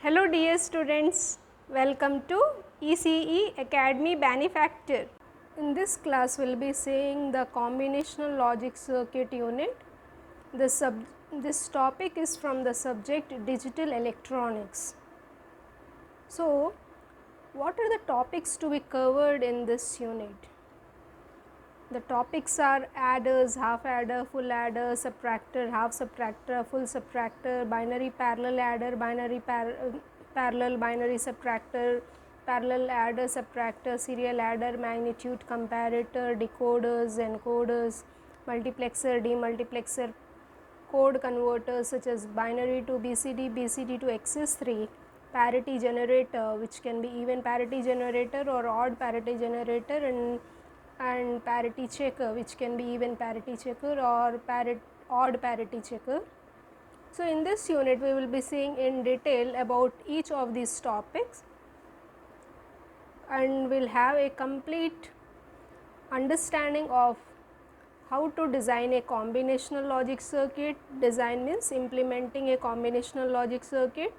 Hello dear students, welcome to ECE Academy Benefactor. In this class we will be seeing the combinational logic circuit unit. This topic is from the subject digital electronics. So, what are the topics to be covered in this unit? The topics are adders, half adder, full adder, subtractor, half subtractor, full subtractor, binary parallel adder, parallel binary subtractor, parallel adder subtractor, serial adder, magnitude comparator, decoders, encoders, multiplexer, demultiplexer, code converters such as binary to BCD, BCD to XS3, parity generator which can be even parity generator or odd parity generator, and parity checker which can be even parity checker or odd parity checker. So, in this unit we will be seeing in detail about each of these topics and we will have a complete understanding of how to design a combinational logic circuit. Design means implementing a combinational logic circuit.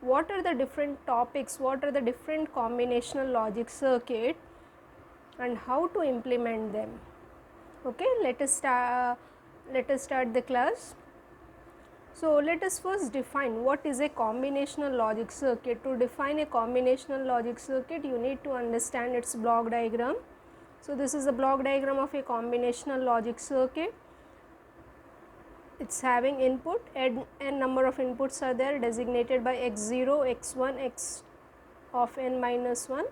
What are the different topics, what are the different combinational logic circuit and how to implement them. Okay, let us start the class. So, let us first define what is a combinational logic circuit. To define a combinational logic circuit, you need to understand its block diagram. So, this is a block diagram of a combinational logic circuit. It is having input, n number of inputs are there designated by x0, x1, x of n minus 1.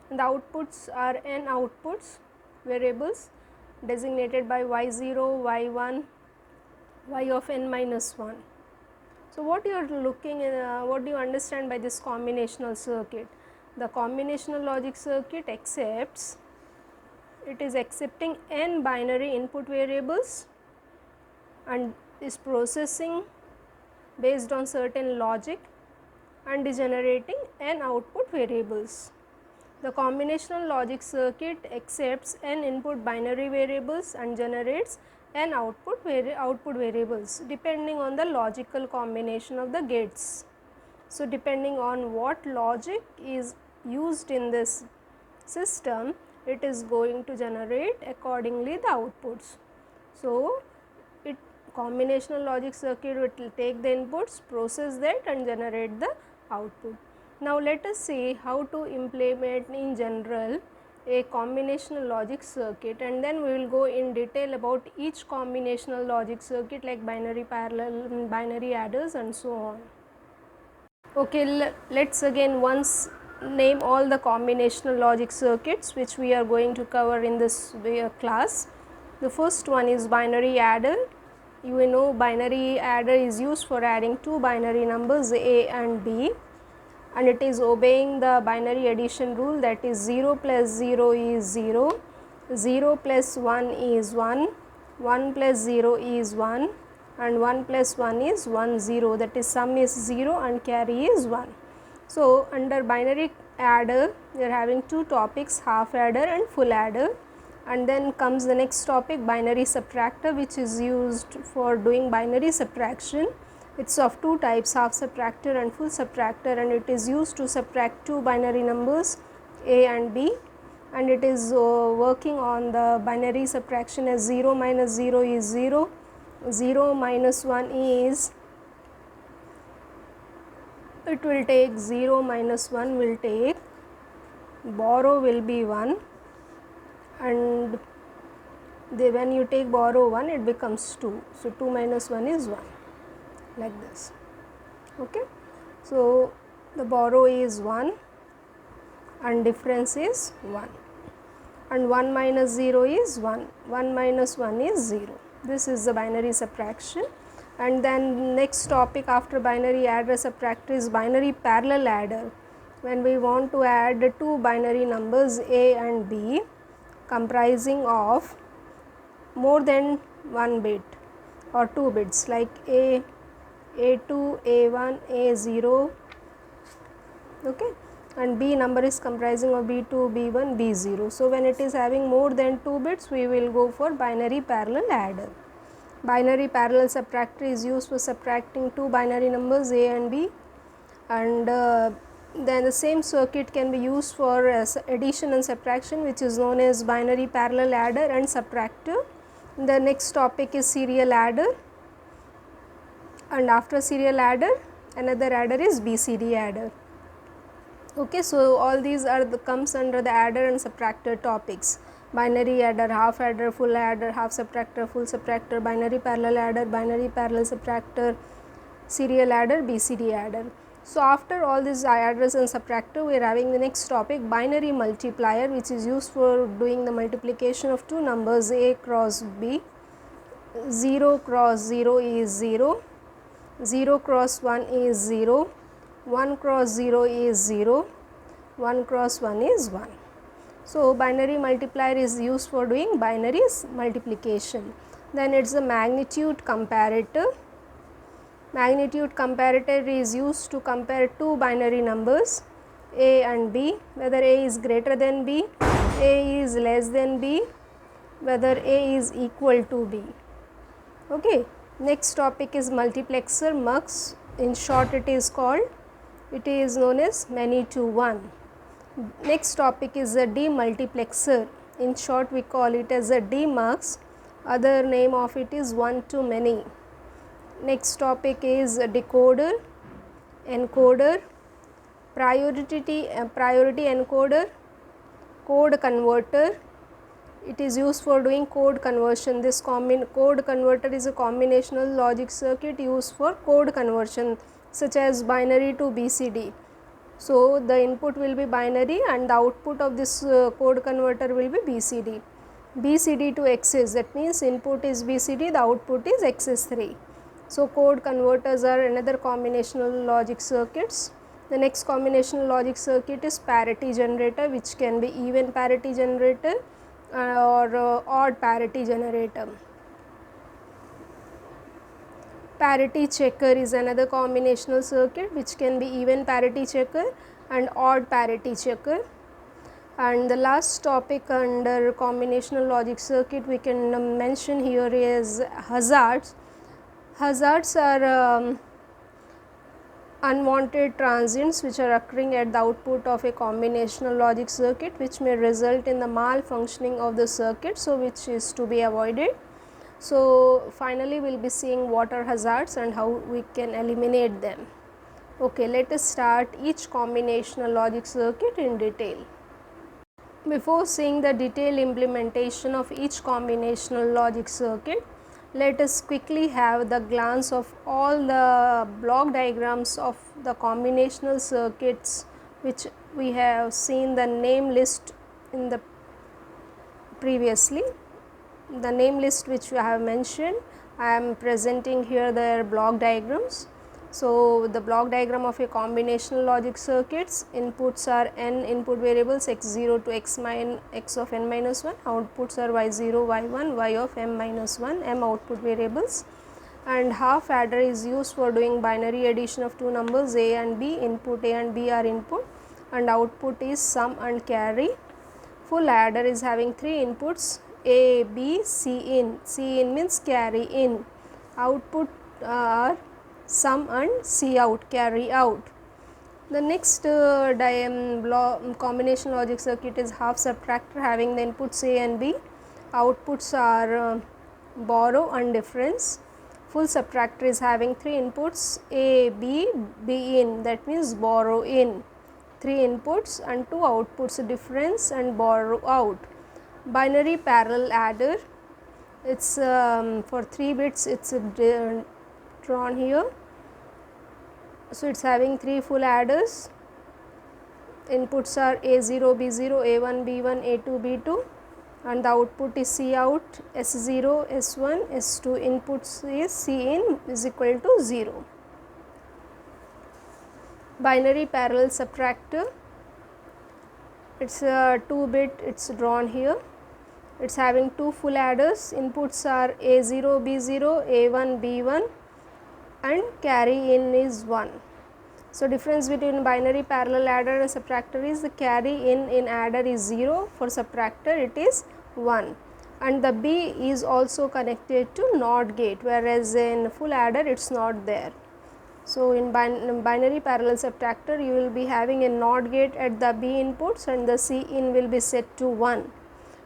And the outputs are n outputs variables designated by y0, y1, y of n minus 1. So, what you are looking at, what do you understand by this combinational circuit? The combinational logic circuit accepts, it is accepting n binary input variables and is processing based on certain logic and is generating n output variables. The combinational logic circuit accepts n input binary variables and generates n output variables depending on the logical combination of the gates. So, depending on what logic is used in this system, it is going to generate accordingly the outputs. So, combinational logic circuit will take the inputs, process that and generate the output. Now, let us see how to implement in general a combinational logic circuit and then we will go in detail about each combinational logic circuit like binary parallel, binary adders and so on. Okay, let us again once name all the combinational logic circuits which we are going to cover in this class. The first one is binary adder. You know binary adder is used for adding two binary numbers A and B, and it is obeying the binary addition rule, that is 0 plus 0 is 0, 0 plus 1 is 1, 1 plus 0 is 1 and 1 plus 1 is 1 0, that is sum is 0 and carry is 1. So, under binary adder we are having two topics, half adder and full adder, and then comes the next topic, binary subtractor, which is used for doing binary subtraction. It is of two types, half subtractor and full subtractor, and it is used to subtract two binary numbers A and B, and it is working on the binary subtraction as 0 minus 0 is 0, 0 minus 1 is, it will take 0 minus 1 will take, borrow will be 1, and when you take borrow 1 it becomes 2. So, 2 minus 1 is 1, like this. Okay. So, the borrow is 1 and difference is 1 and 1 minus 0 is 1, 1 minus 1 is 0. This is the binary subtraction. And then next topic after binary adder subtractor is binary parallel adder. When we want to add two binary numbers A and B comprising of more than one bit or two bits like A2, A1, A0, okay, and B number is comprising of B2, B1, B0. So, when it is having more than 2 bits we will go for binary parallel adder. Binary parallel subtractor is used for subtracting two binary numbers A and B and then the same circuit can be used for addition and subtraction, which is known as binary parallel adder and subtractor. The next topic is serial adder, and after serial adder another adder is BCD adder. Okay, so all these are comes under the adder and subtractor topics: binary adder, half adder, full adder, half subtractor, full subtractor, binary parallel adder, binary parallel subtractor, serial adder, BCD adder. So after all these adders and subtractor, we are having the next topic, binary multiplier, which is used for doing the multiplication of two numbers A cross B. 0 cross 0 is 0, 0 cross 1 is 0, 1 cross 0 is 0, 1 cross 1 is 1. So binary multiplier is used for doing binary multiplication. Then it is a magnitude comparator. Magnitude comparator is used to compare two binary numbers A and B, whether A is greater than B, A is less than B, whether A is equal to B. Okay. Next topic is multiplexer, MUX, in short it is called, it is known as many to one. Next topic is a demultiplexer, in short we call it as a DMUX, other name of it is one to many. Next topic is a decoder, encoder, priority encoder, code converter. It is used for doing code conversion. This code converter is a combinational logic circuit used for code conversion, such as binary to BCD. So the input will be binary and the output of this code converter will be BCD. BCD to XS, that means input is BCD, the output is XS3. So code converters are another combinational logic circuits. The next combinational logic circuit is parity generator, which can be even parity generator or odd parity generator. Parity checker is another combinational circuit which can be even parity checker and odd parity checker. And the last topic under combinational logic circuit we can mention here is hazards. Hazards are unwanted transients which are occurring at the output of a combinational logic circuit, which may result in the malfunctioning of the circuit, so which is to be avoided. So finally we will be seeing what are hazards and how we can eliminate them. Okay, let us start each combinational logic circuit in detail. Before seeing the detailed implementation of each combinational logic circuit, let us quickly have the glance of all the block diagrams of the combinational circuits which we have seen the name list in the previously. The name list which we have mentioned, I am presenting here their block diagrams. So the block diagram of a combinational logic circuits, inputs are n input variables x0 to x of n minus 1, outputs are y0, y1, y of m minus 1, m output variables, and half adder is used for doing binary addition of two numbers a and b. Input a and b are input and output is sum and carry. Full adder is having three inputs a, b, c in means carry in, output are sum and C out, carry out. The next combination logic circuit is half subtractor having the inputs A and B, outputs are borrow and difference. Full subtractor is having three inputs A, B, B in, that means borrow in, three inputs and two outputs, difference and borrow out. Binary parallel adder, it's for 3 bits, it's drawn here. So it is having three full adders, inputs are A0, B0, A1, B1, A2, B2 and the output is C out, S0, S1, S2, inputs is C in is equal to 0. Binary parallel subtractor, it is a 2 bit, it is drawn here. It is having two full adders, inputs are A0, B0, A1, B1 and carry in is 1. So difference between binary parallel adder and subtractor is the carry in adder is 0, for subtractor it is 1 and the B is also connected to NOT gate, whereas in full adder it is not there. So, in binary parallel subtractor you will be having a NOT gate at the B inputs and the C in will be set to 1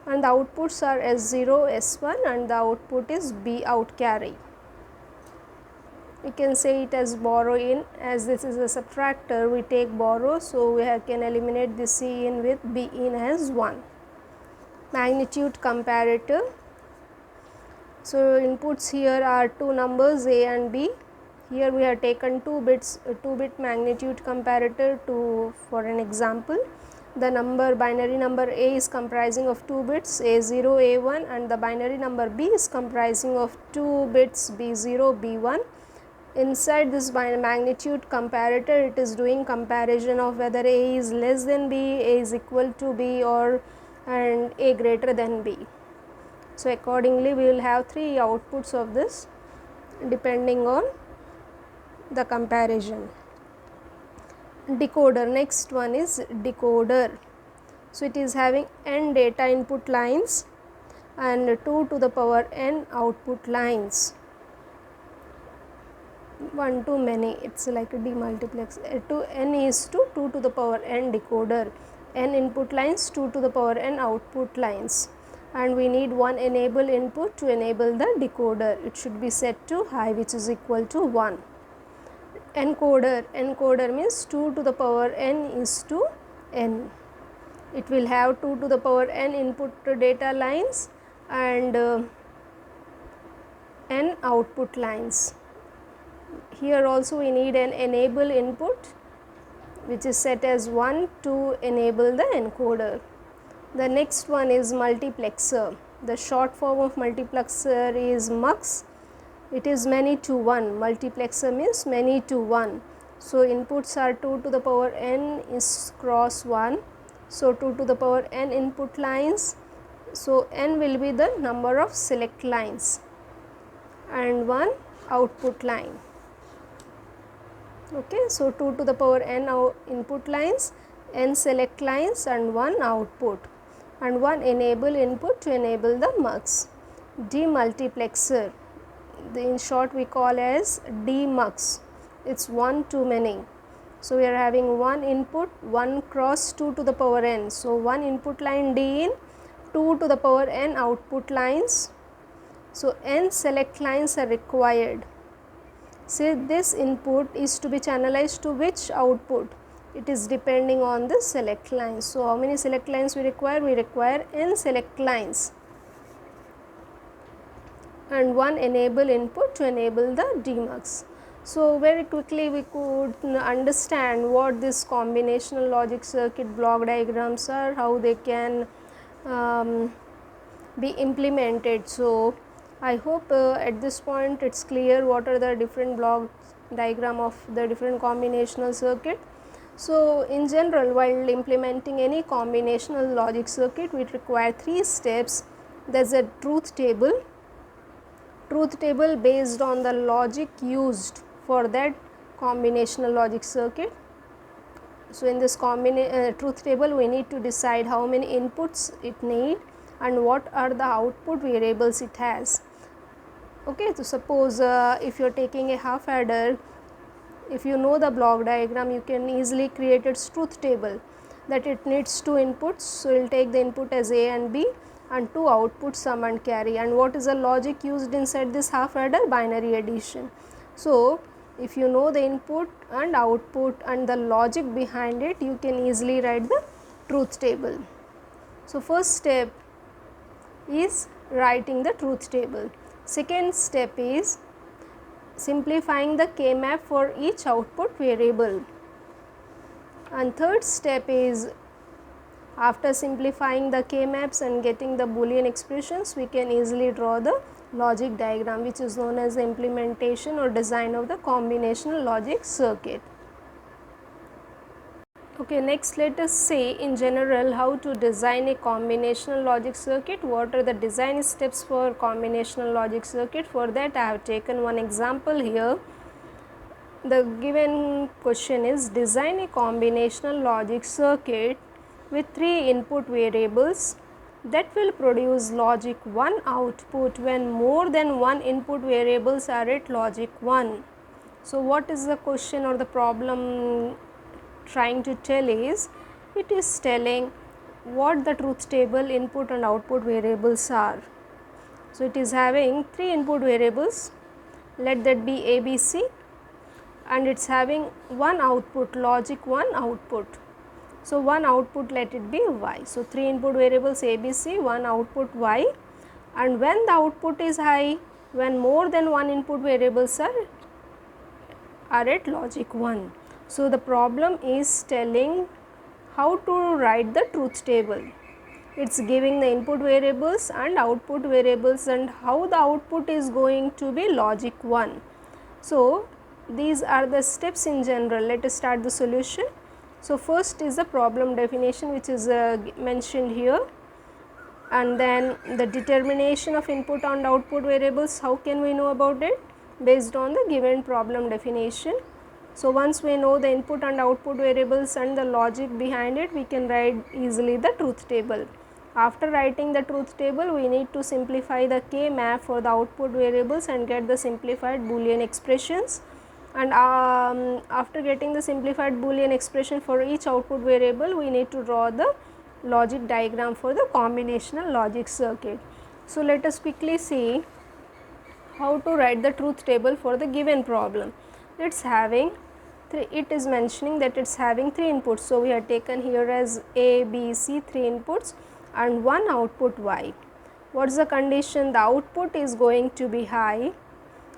and the outputs are S0, S1 and the output is B out carry. We can say it as borrow in, as this is a subtractor we take borrow. So, we can eliminate the C in with B in as 1. Magnitude comparator. So, inputs here are two numbers A and B. Here we have taken 2 bit magnitude comparator for an example. The binary number A is comprising of 2 bits A0, A1 and the binary number B is comprising of 2 bits B0, B1. Inside this magnitude comparator, it is doing comparison of whether A is less than B, A is equal to B and A greater than B. So, accordingly we will have 3 outputs of this depending on the comparison. Decoder, next one is decoder. So, it is having n data input lines and 2 to the power n output lines. 1 to many, it is like a demultiplex. To n is to 2 to the power n decoder, n input lines, 2 to the power n output lines, and we need one enable input to enable the decoder. It should be set to high, which is equal to 1. Encoder means 2 to the power n is to n. It will have 2 to the power n input data lines and n output lines. Here also we need an enable input which is set as 1 to enable the encoder. The next one is multiplexer. The short form of multiplexer is MUX. It is many to 1. Multiplexer means many to 1. So, inputs are 2 to the power n is cross 1. So, 2 to the power n input lines. So, n will be the number of select lines and 1 output line. Okay, so 2 to the power n input lines, n select lines and 1 output and 1 enable input to enable the MUX. Demultiplexer, in short we call as DMUX, it is 1 to many. So, we are having 1 input 1 cross 2 to the power n. So, 1 input line D in, 2 to the power n output lines. So, n select lines are required. Say this input is to be channelized to which output? It is depending on the select lines. So, how many select lines we require? We require n select lines and 1 enable input to enable the DMUX. So, very quickly we could understand what this combinational logic circuit block diagrams are, how they can be implemented. So, I hope at this point it is clear what are the different block diagram of the different combinational circuit. So, in general, while implementing any combinational logic circuit, we require 3 steps. There is a truth table based on the logic used for that combinational logic circuit. So, in this truth table, we need to decide how many inputs it need and what are the output variables it has. Okay, so suppose if you are taking a half adder, if you know the block diagram, you can easily create its truth table that it needs 2 inputs. So, we will take the input as A and B and 2 outputs sum and carry, and what is the logic used inside this half adder? Binary addition. So, if you know the input and output and the logic behind it, you can easily write the truth table. So, first step is writing the truth table. Second step is simplifying the K-map for each output variable, and third step is after simplifying the K-maps and getting the Boolean expressions, we can easily draw the logic diagram, which is known as the implementation or design of the combinational logic circuit. Okay, next let us say in general how to design a combinational logic circuit. What are the design steps for combinational logic circuit? For that I have taken one example here. The given question is design a combinational logic circuit with 3 input variables that will produce logic 1 output when more than 1 input variables are at logic 1. So, what is the question or the problem trying to tell is, it is telling what the truth table input and output variables are. So, it is having 3 input variables, let that be A, B, C, and it is having one output, logic 1 output. So, one output, let it be y. So, 3 input variables A, B, C, one output y, and when the output is high, when more than one input variables are at logic 1. So, the problem is telling how to write the truth table. It is giving the input variables and output variables and how the output is going to be logic 1. So, these are the steps in general. Let us start the solution. So, first is the problem definition, which is mentioned here, and then the determination of input and output variables. How can we know about it? Based on the given problem definition. So, once we know the input and output variables and the logic behind it, we can write easily the truth table. After writing the truth table, we need to simplify the K map for the output variables and get the simplified Boolean expressions. And after getting the simplified Boolean expression for each output variable, we need to draw the logic diagram for the combinational logic circuit. So, let us quickly see how to write the truth table for the given problem. It is having it is mentioning that it is having 3 inputs. So, we have taken here as A, B, C, 3 inputs and one output y. What is the condition? The output is going to be high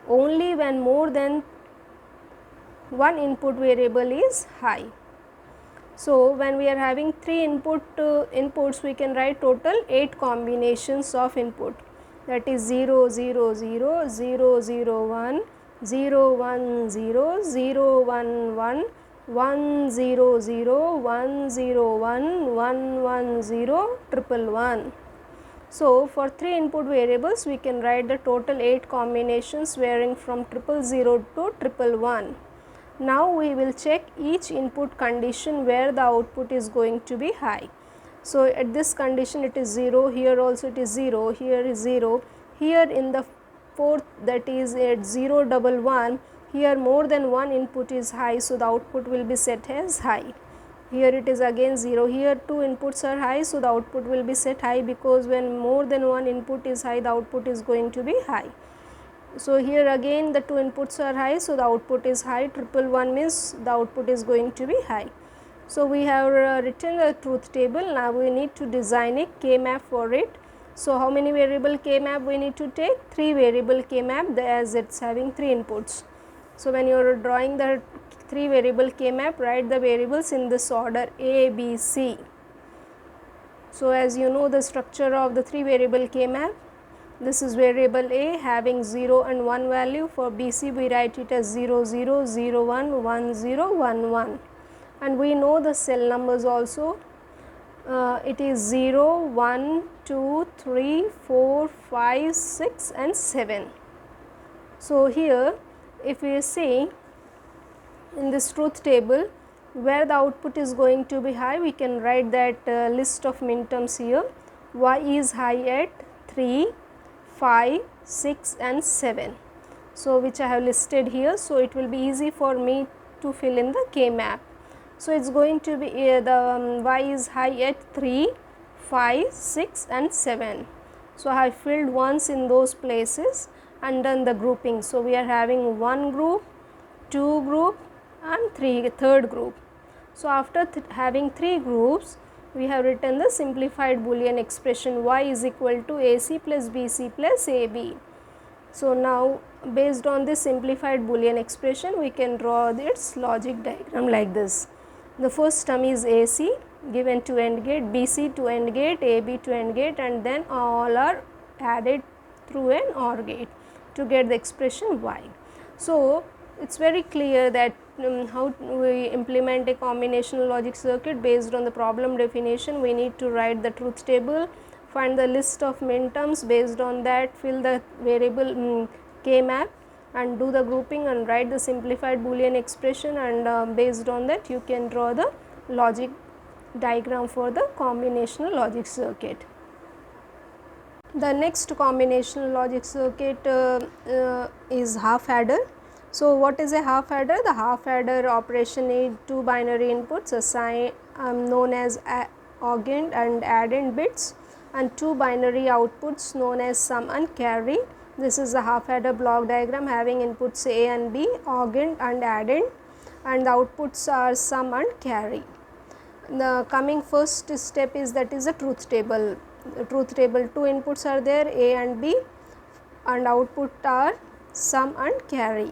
only when more than one input variable is high. So, when we are having 3 inputs, we can write total 8 combinations of input, that is 0, 0, 0, 0, 0, 1, 0, 1, 0, 0, 1, 1, 1, 0, 0, 1, 0, 1, 1, 1, 0, 1, 1. So, for 3 input variables, we can write the total 8 combinations varying from 000 to 111. Now, we will check each input condition where the output is going to be high. So, at this condition it is 0, here also it is 0, here is 0, here in the fourth, that is at 0, 1, 1, here more than one input is high. So, the output will be set as high. Here it is again 0, here 2 inputs are high. So, the output will be set high, because when more than one input is high, the output is going to be high. So, here again the 2 inputs are high. So, the output is high, 111 means the output is going to be high. So, we have written the truth table. Now, we need to design a K map for it. So, how many variable K map we need to take? 3 variable K map, as it is having 3 inputs. So, when you are drawing the 3 variable K map, write the variables in this order A, B, C. So, as you know the structure of the 3 variable K map, this is variable A having 0 and 1 value. For B, C we write it as 0, 0, 0, 1, 1, 0, 1, 1, and we know the cell numbers also. It is 0, 1, 2, 3, 4, 5, 6 and 7. So, here if we see in this truth table where the output is going to be high, we can write that list of minterms here. Y is high at 3, 5, 6 and 7. So, which I have listed here. So, it will be easy for me to fill in the K map. So, it is going to be the y is high at 3, 5, 6 and 7. So, I have filled once in those places and done the grouping. So, we are having 1 group, 2 group and third group. So, after having 3 groups, we have written the simplified Boolean expression y is equal to AC plus BC plus AB. So, now based on this simplified Boolean expression, we can draw its logic diagram like this. The first term is AC given to AND gate, BC to AND gate, AB to AND gate, and then all are added through an OR gate to get the expression y. So, it is very clear that how we implement a combinational logic circuit. Based on the problem definition, we need to write the truth table, find the list of minterms, based on that fill the variable K map and do the grouping and write the simplified Boolean expression, and based on that you can draw the logic diagram for the combinational logic circuit. The next combinational logic circuit is half adder. So, what is a half adder? The half adder operation needs two binary inputs assigned known as AND and addend bits, and two binary outputs known as sum and carry. This is the half adder block diagram having inputs A and B, AND and addend, and the outputs are sum and carry. The coming first step is, that is a truth table. The truth table, two inputs are there, A and B, and output are sum and carry.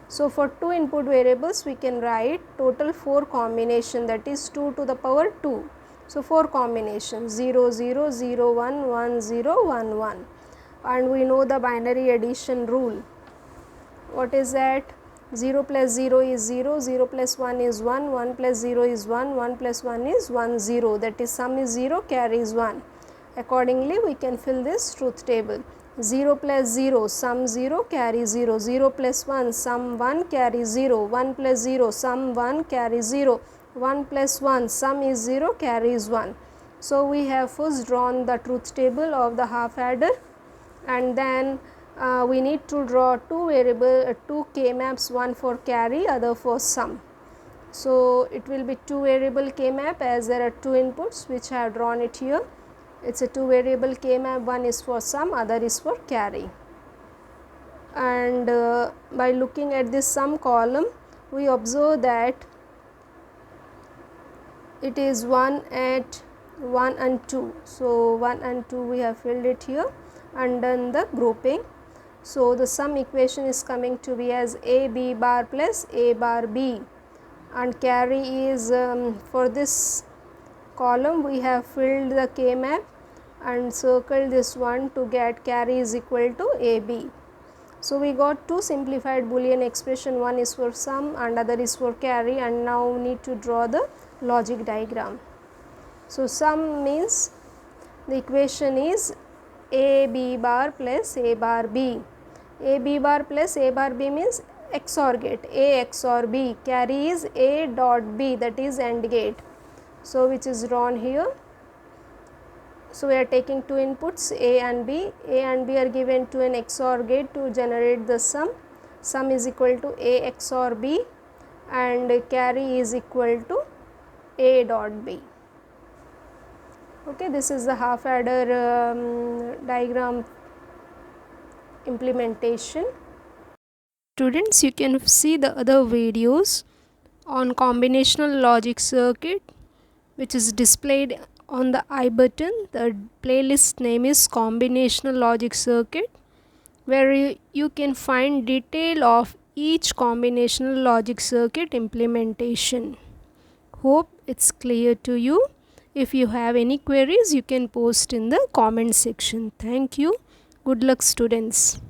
So, for two input variables we can write total 4 combination, that is 2 to the power 2. So, 4 combinations 0 0 0 1 1 0 1 1, and we know the binary addition rule. What is that? 0 plus 0 is 0, 0 plus 1 is 1, 1 plus 0 is 1, 1 plus 1 is 1 0, that is sum is 0, carry is 1. Accordingly, we can fill this truth table. 0 plus 0, sum 0, carry 0, 0 plus 1, sum 1, carry 0, 1 plus 0, sum 1, carry 0, 1 plus 1, sum is 0, carry is 1. So, we have first drawn the truth table of the half adder, and then we need to draw two variable, two k maps, one for carry, other for sum. So, it will be two variable k map, as there are two inputs which I have drawn it here. It is a two variable k map, one is for sum, other is for carry. And by looking at this sum column, we observe that it is 1 at 1 and 2. So, 1 and 2 we have filled it here and done the grouping. So, the sum equation is coming to be as A B bar plus A bar B, and carry is for this column we have filled the k map and circled this one to get carry is equal to A B. So, we got two simplified Boolean expression, one is for sum and other is for carry, and now we need to draw the logic diagram. So, sum means the equation is A B bar plus A bar B. A B bar plus A bar B means XOR gate, A XOR B. Carry is A dot B, that is AND gate. So, which is drawn here. So, we are taking two inputs A and B. A and B are given to an XOR gate to generate the sum. Sum is equal to A XOR B and carry is equal to A dot B. Okay, this is the half adder diagram implementation. Students, you can see the other videos on combinational logic circuit, which is displayed on the I button. The playlist name is Combinational Logic Circuit, where you can find detail of each combinational logic circuit implementation. Hope it's clear to you. If you have any queries, you can post in the comment section. Thank you. Good luck, students.